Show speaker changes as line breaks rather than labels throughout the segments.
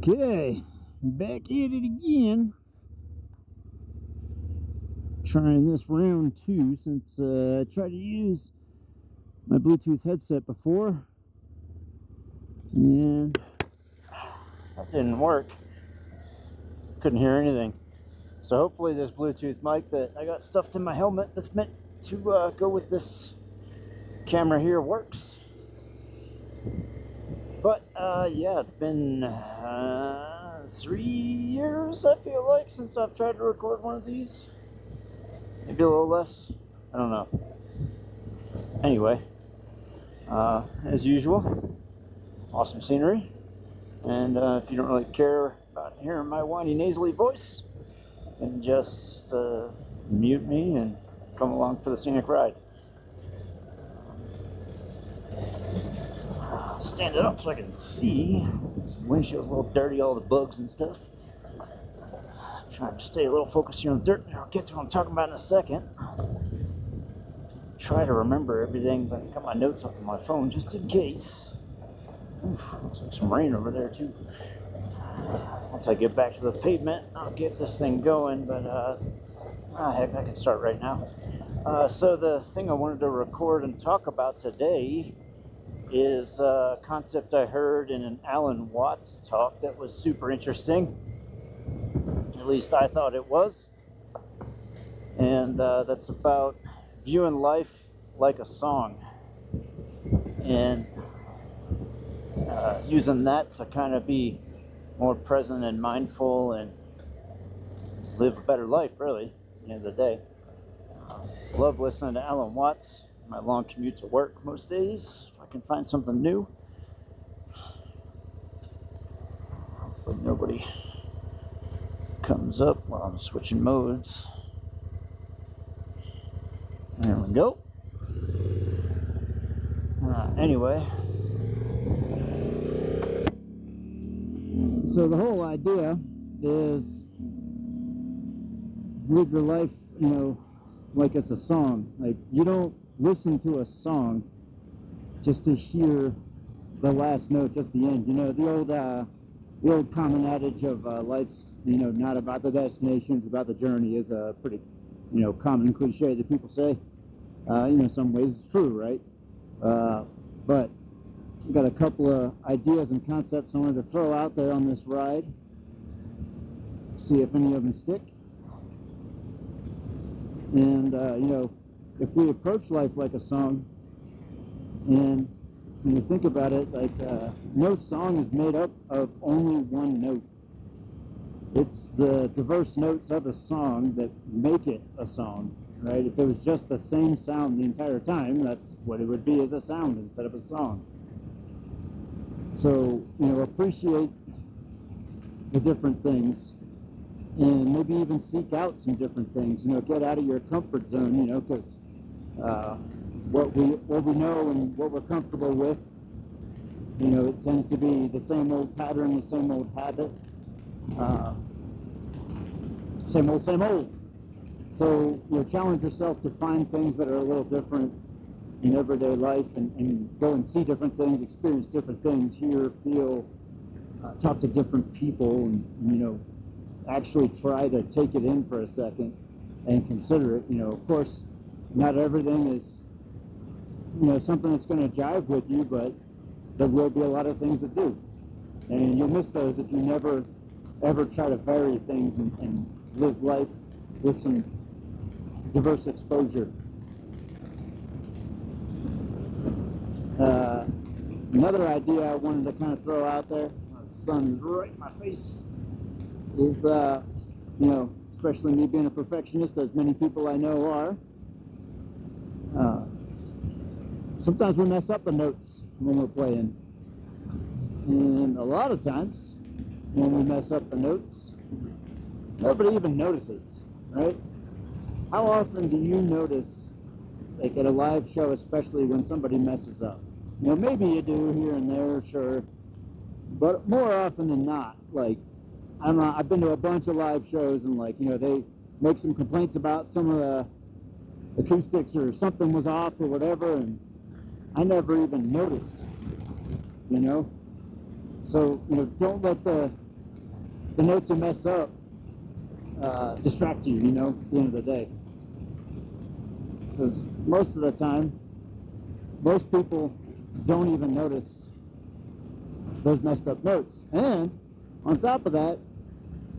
Okay, back at it again. Trying this round two since I tried to use my Bluetooth headset before and that didn't work. Couldn't hear anything. So hopefully this Bluetooth mic that I got stuffed in my helmet that's meant to go with this camera here works. But yeah, it's been 3 years, I feel like, since I've tried to record one of these. Maybe a little less. I don't know. Anyway, as usual, awesome scenery. And if you don't really care about hearing my whiny, nasally voice, then just mute me and come along for the scenic ride. Stand it up so I can see. This windshield's a little dirty, all the bugs and stuff. Trying to stay a little focused here on dirt, and I'll get to what I'm talking about in a second. Try to remember everything, but I got my notes up on my phone just in case. Oof, looks like some rain over there too. Once I get back to the pavement, I'll get this thing going, but heck, I can start right now. So the thing I wanted to record and talk about today is a concept I heard in an Alan Watts talk that was super interesting. At least I thought it was. And that's about viewing life like a song. And using that to kind of be more present and mindful and live a better life, really, at the end of the day. Love listening to Alan Watts. My long commute to work most days, if I can find something new. Hopefully nobody comes up while I'm switching modes. There we go. Anyway, so the whole idea is live your life, like it's a song. Like, you don't listen to a song just to hear the last note, just the end. The old common adage of life's, not about the destination, it's about the journey is a pretty, common cliche that people say. In some ways it's true, right? But I've got a couple of ideas and concepts I wanted to throw out there on this ride. See if any of them stick. And, if we approach life like a song, and when you think about it, like, no song is made up of only one note. It's the diverse notes of a song that make it a song, right? If it was just the same sound the entire time, that's what it would be, as a sound instead of a song. So, appreciate the different things, and maybe even seek out some different things. Get out of your comfort zone, because what we know and what we're comfortable with, it tends to be the same old pattern, the same old habit, same old. So challenge yourself to find things that are a little different in everyday life, and go and see different things, experience different things, hear, feel, talk to different people, and actually try to take it in for a second and consider it. Of course, not everything is something that's going to jive with you, but there will be a lot of things that do, and you'll miss those if you never ever try to vary things and live life with some diverse exposure. Another idea I wanted to kind of throw out there, the sun is right in my face, is especially me being a perfectionist, as many people I know are, sometimes we mess up the notes when we're playing, and a lot of times when we mess up the notes, nobody even notices, right? How often do you notice, like at a live show, especially when somebody messes up? Maybe you do here and there, sure, but more often than not, like, I don't know, I've been to a bunch of live shows, and they make some complaints about some of the acoustics or something was off or whatever, and I never even noticed, So, don't let the the notes you mess up distract you, you know, at the end of the day. Because most of the time, most people don't even notice those messed up notes. And on top of that,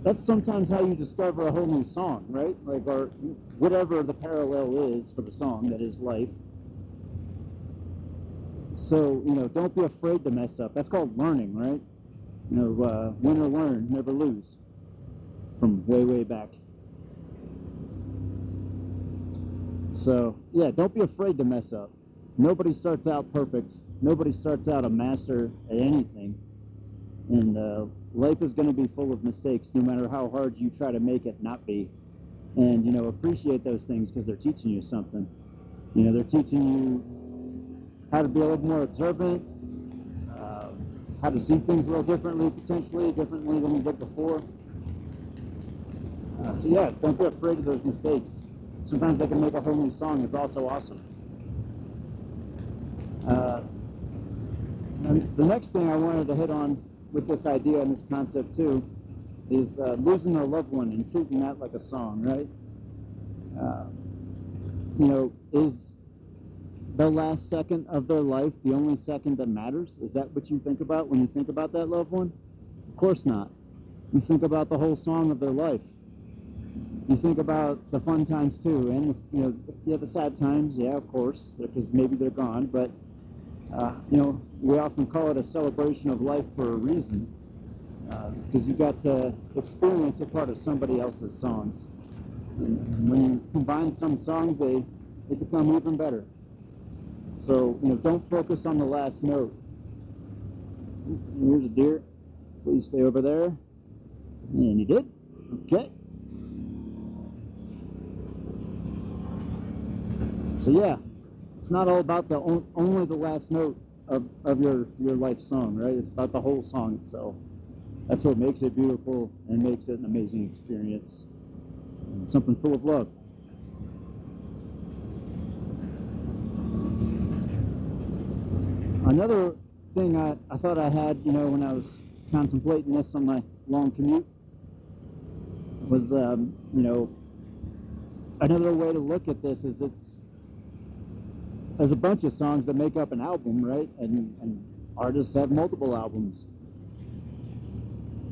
that's sometimes how you discover a whole new song, right? Like, or whatever the parallel is for the song that is life. So, you know, don't be afraid to mess up. That's called learning, right? You know, win or learn, never lose. From way, way back. So, yeah, don't be afraid to mess up. Nobody starts out perfect. Nobody starts out a master at anything. And life is going to be full of mistakes, no matter how hard you try to make it not be. And, you know, appreciate those things because they're teaching you something. You know, they're teaching you how to be a little more observant, how to see things a little differently, potentially, differently than you did before. So, yeah, don't be afraid of those mistakes. Sometimes they can make a whole new song. It's also awesome. And the next thing I wanted to hit on with this idea and this concept too is losing a loved one and treating that like a song, right? You know, is the last second of their life the only second that matters? Is that what you think about when you think about that loved one? Of course not. You think about the whole song of their life. You think about the fun times too, and you know, if you have the sad times, yeah, of course, because maybe they're gone. But you know, we often call it a celebration of life for a reason, because you got to experience a part of somebody else's songs. And when you combine some songs, they become even better. So, you know, don't focus on the last note. Here's a deer. Please stay over there. And you did. Okay. So yeah, it's not all about the only the last note of your life song, right? It's about the whole song itself. That's what makes it beautiful and makes it an amazing experience. And something full of love. Another thing I thought I had, you know, when I was contemplating this on my long commute was, you know, another way to look at this is there's a bunch of songs that make up an album, right? And artists have multiple albums.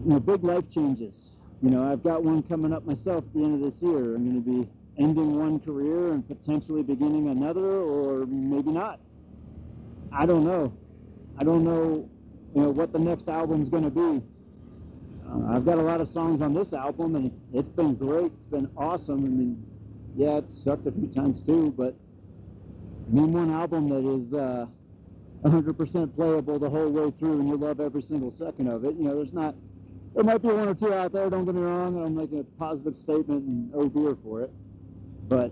You know, big life changes. You know, I've got one coming up myself at the end of this year. I'm going to be ending one career and potentially beginning another, or maybe not. I don't know. I don't know, you know, what the next album's going to be. I've got a lot of songs on this album, and it's been great. It's been awesome. I mean, yeah, it sucked a few times too, but I mean, one album that is 100% playable the whole way through, and you love every single second of it. You know, there might be one or two out there, don't get me wrong, and I'm making a positive statement and oh dear for it. But,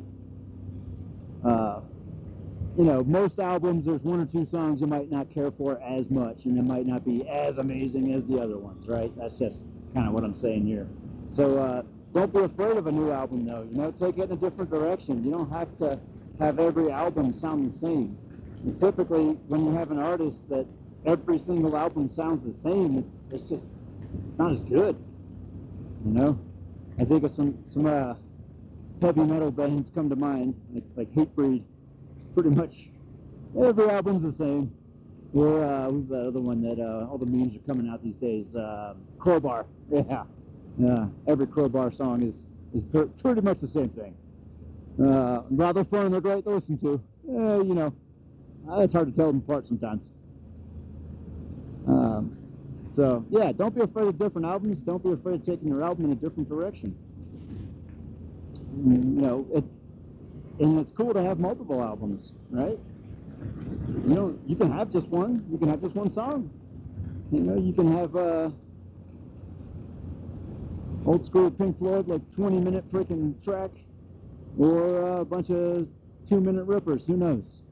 you know, most albums, there's one or two songs you might not care for as much, and they might not be as amazing as the other ones, right? That's just kind of what I'm saying here. So don't be afraid of a new album, though. You know, take it in a different direction. You don't have to have every album sound the same. And typically, when you have an artist that every single album sounds the same, it's not as good. You know, I think of some heavy metal bands come to mind, like Hatebreed. It's pretty much every album's the same. Or who's that other one that all the memes are coming out these days? Crowbar. Yeah. Every Crowbar song is pretty much the same thing. Rather fun, they're great to listen to. You know, it's hard to tell them apart sometimes. So, yeah, don't be afraid of different albums. Don't be afraid of taking your album in a different direction. You know, and it's cool to have multiple albums, right? You know, you can have just one. You can have just one song. You know, you can have old school Pink Floyd, like 20-minute freaking track, or a bunch of 2-minute rippers. Who knows?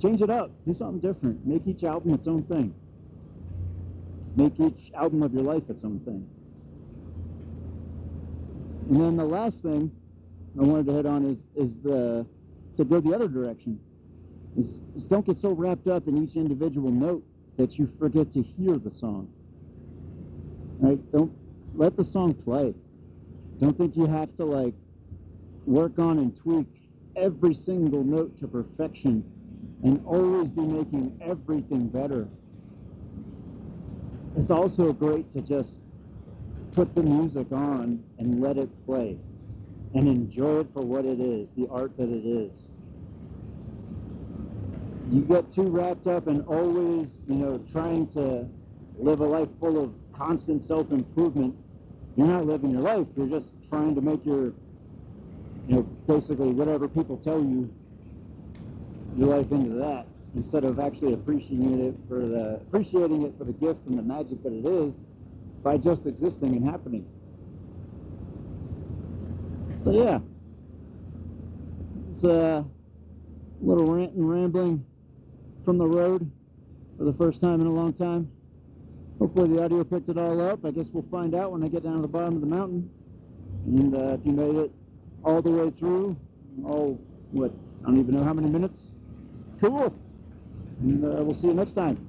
Change it up. Do something different. Make each album its own thing. Make each album of your life its own thing. And then the last thing I wanted to hit on is to go the other direction. Is don't get so wrapped up in each individual note that you forget to hear the song. Right? let the song play. Don't think you have to like work on and tweak every single note to perfection and always be making everything better. It's also great to just put the music on and let it play and enjoy it for what it is, the art that it is. You get too wrapped up in always, trying to live a life full of constant self-improvement. You're not living your life. You're just trying to make your, basically whatever people tell you, your life into that, instead of actually appreciating it for the gift and the magic that it is by just existing and happening. So yeah, it's a little rant and rambling from the road for the first time in a long time. Hopefully the audio picked it all up. I guess we'll find out when I get down to the bottom of the mountain. And if you made it all the way through, I don't even know how many minutes. Cool. And we'll see you next time.